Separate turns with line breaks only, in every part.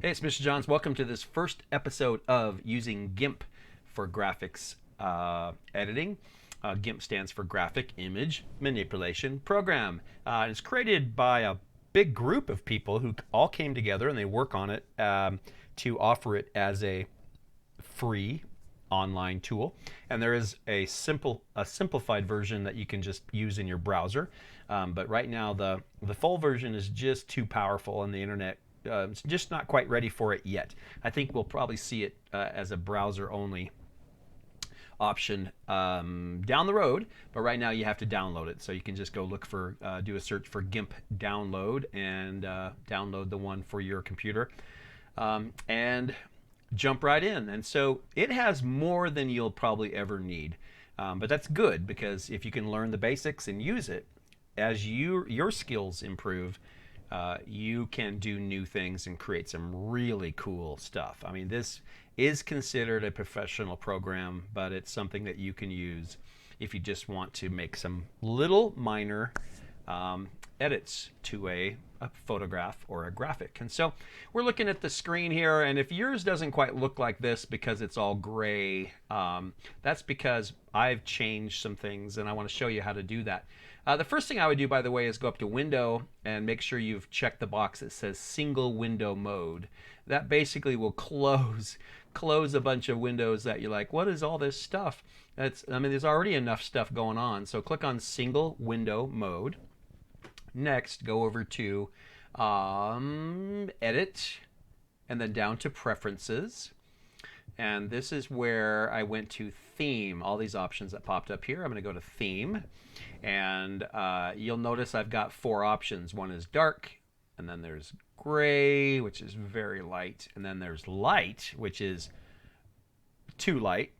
Hey, it's Mr. Johns. Welcome to this first episode of using GIMP for graphics editing. GIMP stands for Graphic Image Manipulation Program. It's created by a big group of people who all came together and they work on it to offer it as a free online tool. And there is a simplified version that you can just use in your browser. But right now the full version is just too powerful, and the internet it's just not quite ready for it yet. I think we'll probably see it as a browser-only option down the road, but right now you have to download it. So you can just go look for, do a search for GIMP download, and download the one for your computer, and jump right in. And so it has more than you'll probably ever need, but that's good, because if you can learn the basics and use it, as your skills improve, you can do new things and create some really cool stuff. I mean, this is considered a professional program, but it's something that you can use if you just want to make some little minor edits to a photograph or a graphic. And so we're looking at the screen here, and if yours doesn't quite look like this because it's all gray, that's because I've changed some things, and I want to show you how to do that. The first thing I would do, by the way, is go up to Window and make sure you've checked the box that says Single Window Mode. That basically will close a bunch of windows that you're like, what is all this stuff? I mean, there's already enough stuff going on. So click on Single Window Mode. Next, go over to Edit, and then down to Preferences. And this is where I went to Theme. All these options that popped up here, I'm going to go to Theme. And you'll notice I've got 4 options. One is dark, and then there's gray, which is very light, and then there's light, which is too light,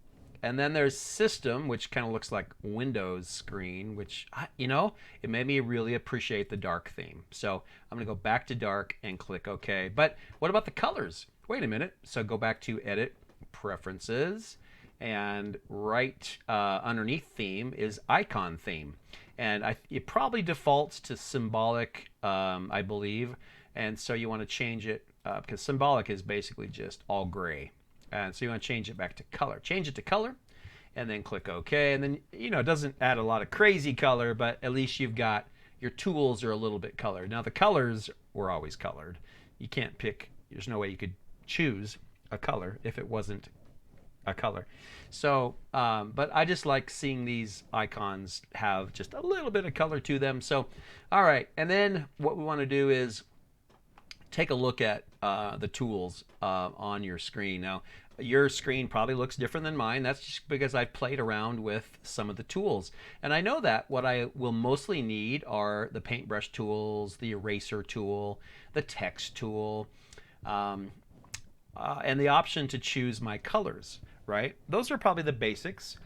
and then there's system, which kind of looks like Windows screen, which, it made me really appreciate the dark theme. So I'm going to go back to dark and click OK. But what about the colors? Wait a minute. So go back to Edit, Preferences, and right underneath Theme is Icon Theme. And it probably defaults to symbolic, I believe. And so you want to change it, because symbolic is basically just all gray. And so you want to change it back to color. Change it to color, and then click OK. And then, it doesn't add a lot of crazy color, but at least you've got, your tools are a little bit colored. Now, the colors were always colored. You can't pick, there's no way you could choose a color if it wasn't a color. So, but I just like seeing these icons have just a little bit of color to them. So, all right. And then what we want to do is take a look at the tools on your screen. Now, your screen probably looks different than mine. That's just because I've played around with some of the tools. And I know that what I will mostly need are the paintbrush tools, the eraser tool, the text tool, and the option to choose my colors, right? Those are probably the basics.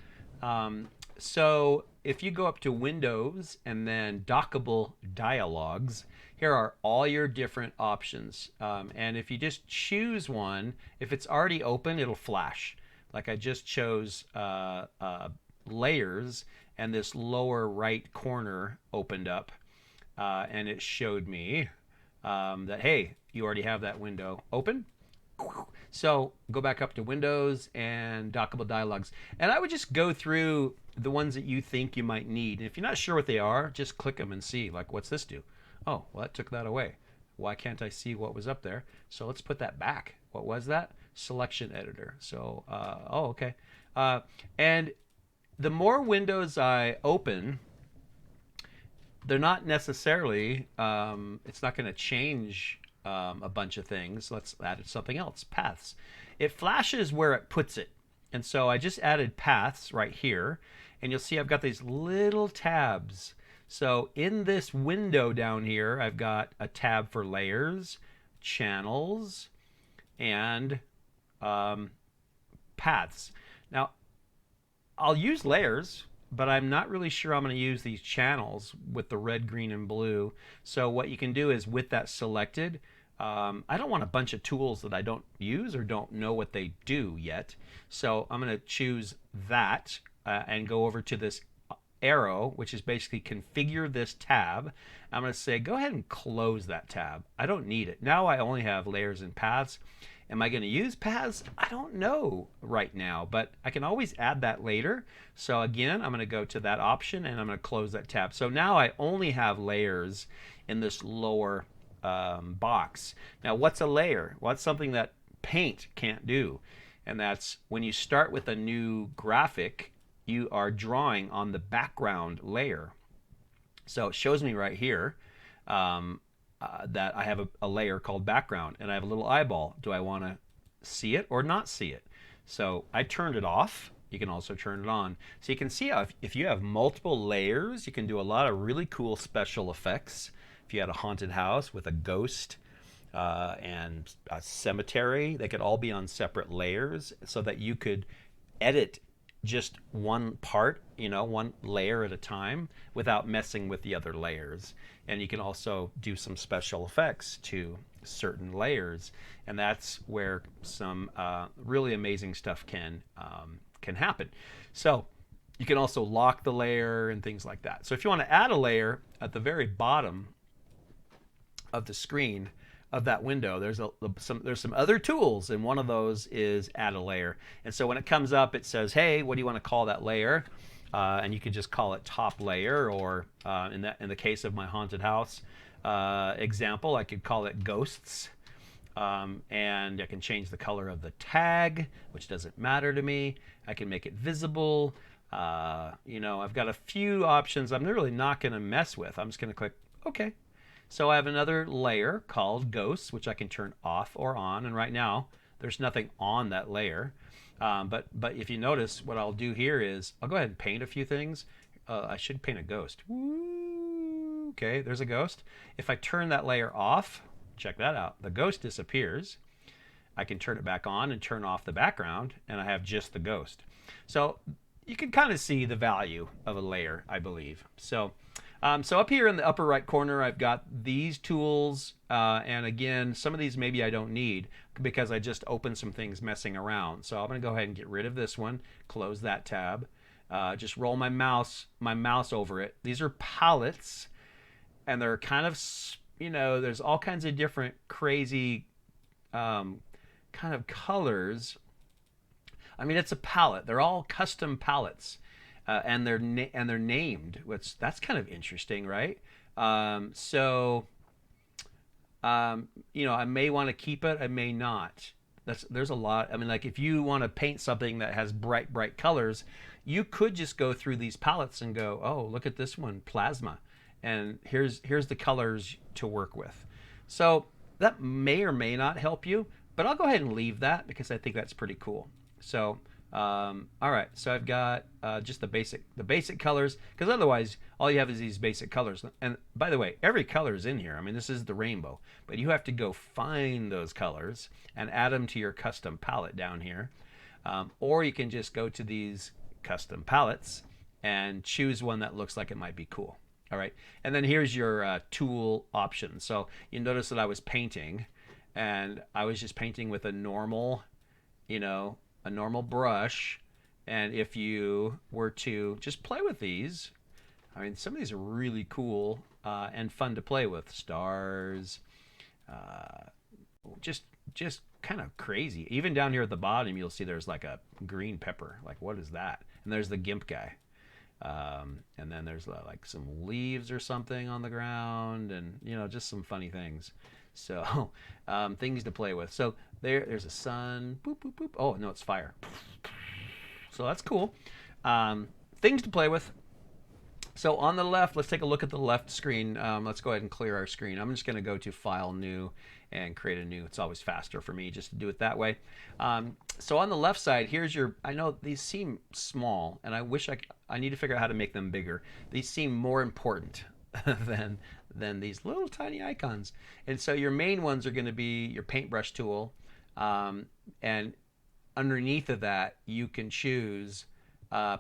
So if you go up to Windows and then Dockable Dialogs, here are all your different options. And if you just choose one, if it's already open, it'll flash. Like I just chose Layers, and this lower right corner opened up, and it showed me that, hey, you already have that window open. So go back up to Windows and Dockable Dialogs. And I would just go through the ones that you think you might need. And if you're not sure what they are, just click them and see, like, what's this do? Oh, well, that took that away. Why can't I see what was up there? So let's put that back. What was that? Selection Editor. So, oh, okay. And the more windows I open, they're not necessarily, it's not going to change a bunch of things. Let's add something else. Paths. It flashes where it puts it. And so I just added paths right here. And you'll see I've got these little tabs. So in this window down here, I've got a tab for layers, channels, and paths. Now, I'll use layers, but I'm not really sure I'm going to use these channels with the red, green, and blue. So what you can do is, with that selected, I don't want a bunch of tools that I don't use or don't know what they do yet. So I'm going to choose that and go over to this arrow, which is basically configure this tab. I'm going to say, go ahead and close that tab. I don't need it. Now I only have layers and paths. Am I going to use paths? I don't know right now, but I can always add that later. So again, I'm going to go to that option and I'm going to close that tab. So now I only have layers in this lower box. Now what's a layer? Well, it's something that Paint can't do. And that's when you start with a new graphic, you are drawing on the background layer. So it shows me right here that I have a layer called background and I have a little eyeball. Do I want to see it or not see it? So I turned it off. You can also turn it on. So you can see how if you have multiple layers, you can do a lot of really cool special effects. If you had a haunted house with a ghost and a cemetery, they could all be on separate layers so that you could edit just one part, one layer at a time without messing with the other layers. And you can also do some special effects to certain layers, and that's where some really amazing stuff can happen. So you can also lock the layer and things like that. So if you want to add a layer at the very bottom of the screen of that window, there's some other tools, and one of those is add a layer. And so when it comes up, it says, hey, what do you want to call that layer? And you can just call it top layer, or in the case of my haunted house example, I could call it ghosts. And I can change the color of the tag, which doesn't matter to me. I can make it visible. I've got a few options I'm really not going to mess with. I'm just going to click OK. So I have another layer called ghosts, which I can turn off or on. And right now, there's nothing on that layer. But if you notice, what I'll do here is I'll go ahead and paint a few things. I should paint a ghost. Woo! Okay, there's a ghost. If I turn that layer off, check that out. The ghost disappears. I can turn it back on and turn off the background, and I have just the ghost. So you can kind of see the value of a layer, I believe. So up here in the upper right corner, I've got these tools. And again, some of these maybe I don't need because I just opened some things messing around. So I'm going to go ahead and get rid of this one, close that tab, just roll my mouse over it. These are palettes, and they're kind of, there's all kinds of different crazy kind of colors. I mean, it's a palette. They're all custom palettes. And they're named, which that's kind of interesting, right? I may want to keep it, I may not. There's a lot. I mean, like if you want to paint something that has bright colors, you could just go through these palettes and go, oh, look at this one, plasma, and here's the colors to work with. So that may or may not help you, but I'll go ahead and leave that because I think that's pretty cool. So. All right, so I've got just the basic colors, because otherwise all you have is these basic colors. And by the way, every color is in here. I mean, this is the rainbow, but you have to go find those colors and add them to your custom palette down here. Or you can just go to these custom palettes and choose one that looks like it might be cool. All right, and then here's your tool options. So you notice that I was painting, and I was just painting with a normal, a normal brush. And if you were to just play with these, I mean, some of these are really cool and fun to play with. Stars, just kind of crazy. Even down here at the bottom, you'll see there's like a green pepper. Like, what is that? And there's the GIMP guy. And then there's like some leaves or something on the ground, and just some funny things. So things to play with. So there's a sun. Boop, boop, boop. Oh, no, it's fire. So that's cool. Things to play with. So on the left, let's take a look at the left screen. Let's go ahead and clear our screen. I'm just going to go to File, New, and create a new. It's always faster for me just to do it that way. So on the left side, here's your, I know these seem small, and I wish I need to figure out how to make them bigger. These seem more important than these little tiny icons. And so your main ones are going to be your paintbrush tool, and underneath of that you can choose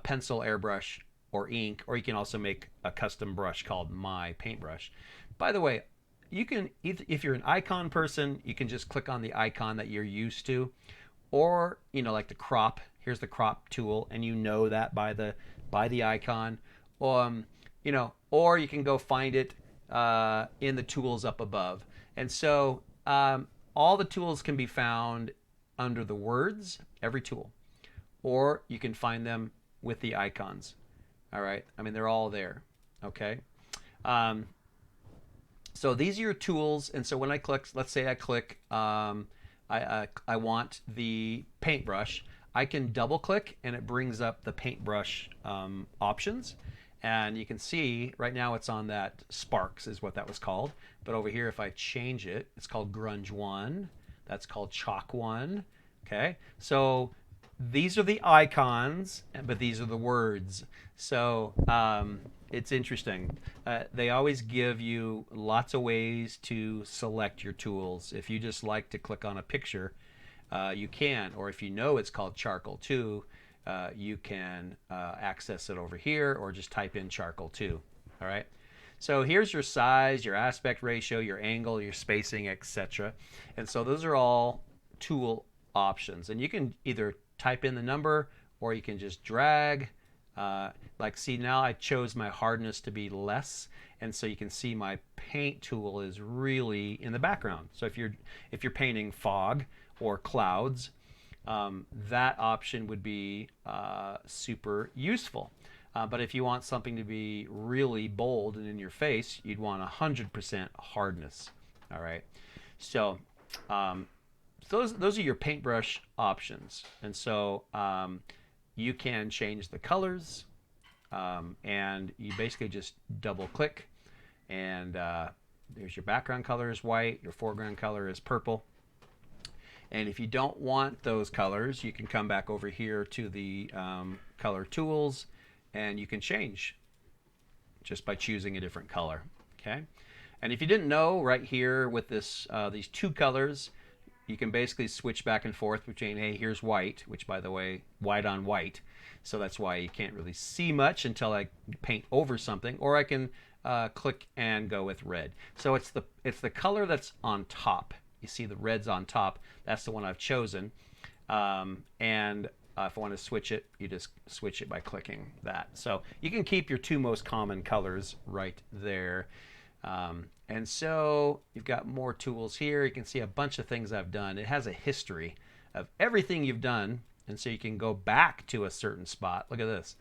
pencil, airbrush, or ink, or you can also make a custom brush called My Paintbrush. By the way, you can, if you're an icon person, you can just click on the icon that you're used to, or like the crop. Here's the crop tool, and that by the icon. you know, or you can go find it in the tools up above. And so all the tools can be found under the words, every tool, or you can find them with the icons. All right. I mean, they're all there. Okay. Um, so these are your tools. And so when I click, let's say I click, I want the paintbrush. I can double click and it brings up the paintbrush options. And you can see right now it's on that Sparks is what that was called. But over here, if I change it, it's called Grunge 1. That's called Chalk 1. Okay. So these are the icons, but these are the words. So it's interesting. They always give you lots of ways to select your tools. If you just like to click on a picture, you can. Or if you know it's called Charcoal 2, you can access it over here or just type in Charcoal 2. All right. So here's your size, your aspect ratio, your angle, your spacing, etc. And so those are all tool options. And you can either type in the number or you can just drag. Like see now I chose my hardness to be less, and so you can see my paint tool is really in the background. So if you're painting fog or clouds, that option would be super useful. But if you want something to be really bold and in your face, you'd want 100% hardness. All right. So those are your paintbrush options. And so you can change the colors, and you basically just double click, and there's your background color is white, your foreground color is purple. And if you don't want those colors, you can come back over here to the color tools, and you can change just by choosing a different color. Okay. And if you didn't know, right here with this these two colors, you can basically switch back and forth between, hey, here's white, which by the way, white on white. So that's why you can't really see much until I paint over something, or I can click and go with red. So it's the color that's on top. You see the red's on top. That's the one I've chosen. And if I want to switch it, you just switch it by clicking that. So you can keep your two most common colors right there. And so you've got more tools here. You can see a bunch of things I've done. It has a history of everything you've done. And so you can go back to a certain spot. Look at this.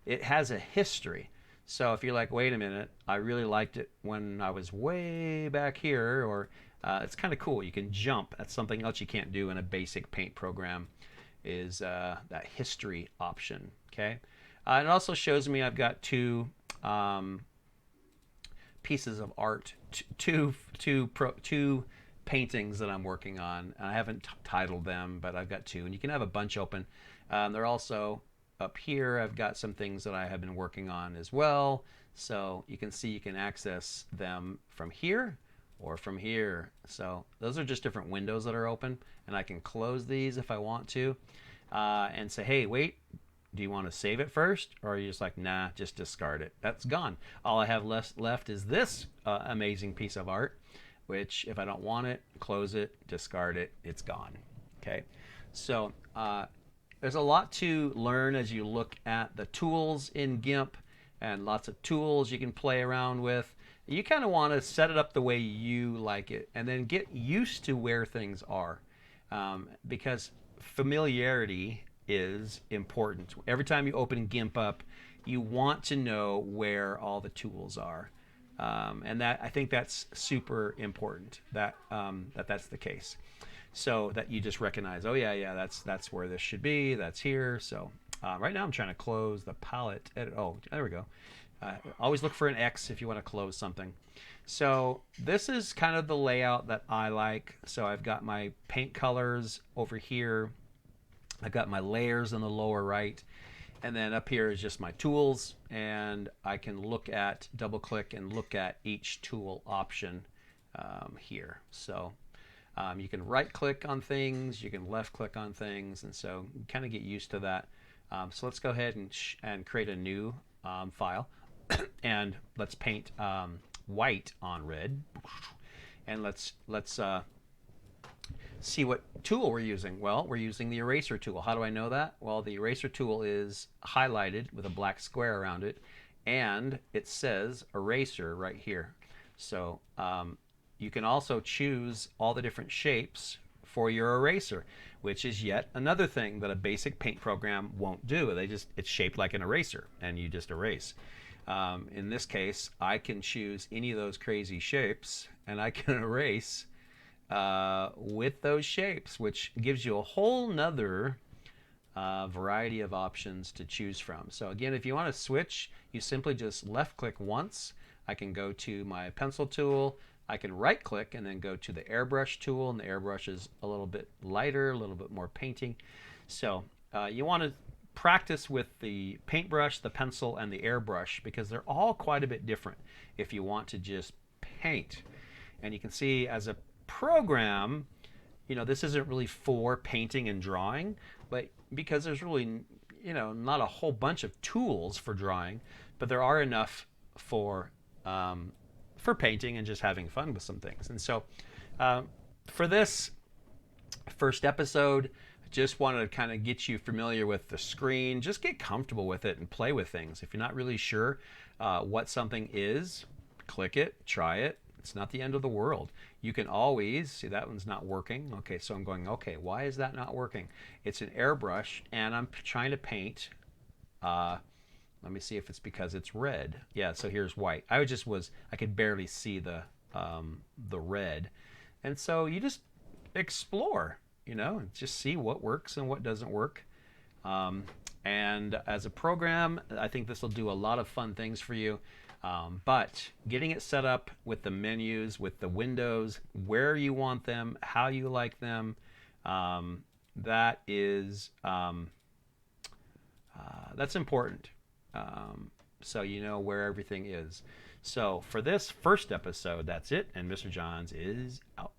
It has a history. So if you're like, wait a minute, I really liked it when I was way back here, or it's kind of cool. You can jump. That's something else you can't do in a basic paint program, is that history option. Okay. It also shows me I've got two pieces of art, two paintings that I'm working on. I haven't titled them, but I've got two, and you can have a bunch open. They're also up here. I've got some things that I have been working on as well. So you can see you can access them from here or from here. So those are just different windows that are open, and I can close these if I want to, and say, hey, wait, do you want to save it first? Or are you just like, nah, just discard it? That's gone. All I have left is this amazing piece of art, which if I don't want it, close it, discard it, it's gone. Okay. So there's a lot to learn as you look at the tools in GIMP, and lots of tools you can play around with. You kind of want to set it up the way you like it, and then get used to where things are, because familiarity is important. Every time you open GIMP up, you want to know where all the tools are, and that I think that's super important. That's the case, so that you just recognize, oh yeah, that's where this should be. That's here. So right now I'm trying to close the palette edit. Oh, there we go. Always look for an X if you want to close something. So this is kind of the layout that I like. So I've got my paint colors over here. I've got my layers in the lower right, and then up here is just my tools, and I can double click and look at each tool option here. So you can right click on things, you can left click on things, and so you kind of get used to that. So let's go ahead and create a new file, and let's paint white on red, and let's see what tool we're using. Well, we're using the eraser tool. How do I know that? Well, the eraser tool is highlighted with a black square around it, and it says eraser right here. So you can also choose all the different shapes for your eraser, which is yet another thing that a basic paint program won't do. It's shaped like an eraser, and you just erase. In this case, I can choose any of those crazy shapes, and I can erase with those shapes, which gives you a whole nother variety of options to choose from. So again, if you want to switch, you simply just left click once. I can go to my pencil tool. I can right click and then go to the airbrush tool, and the airbrush is a little bit lighter, a little bit more painting. So you want to practice with the paintbrush, the pencil, and the airbrush, because they're all quite a bit different if you want to just paint. And you can see as a program, you know, this isn't really for painting and drawing, but because there's really, you know, not a whole bunch of tools for drawing, but there are enough for painting and just having fun with some things. And so for this first episode, I just wanted to kind of get you familiar with the screen, just get comfortable with it and play with things. If you're not really sure what something is, click it, try it. It's not the end of the world. You can always see that one's not working. Okay, so I'm going, okay, why is that not working? It's an airbrush and I'm trying to paint. Let me see if it's because it's red. Yeah, so here's white. I could barely see the red. And so you just explore, you know, and just see what works and what doesn't work. And as a program, I think this will do a lot of fun things for you. But getting it set up with the menus, with the windows, where you want them, how you like them, that is that's important. So you know where everything is. So for this first episode, that's it, and Mr. Johns is out.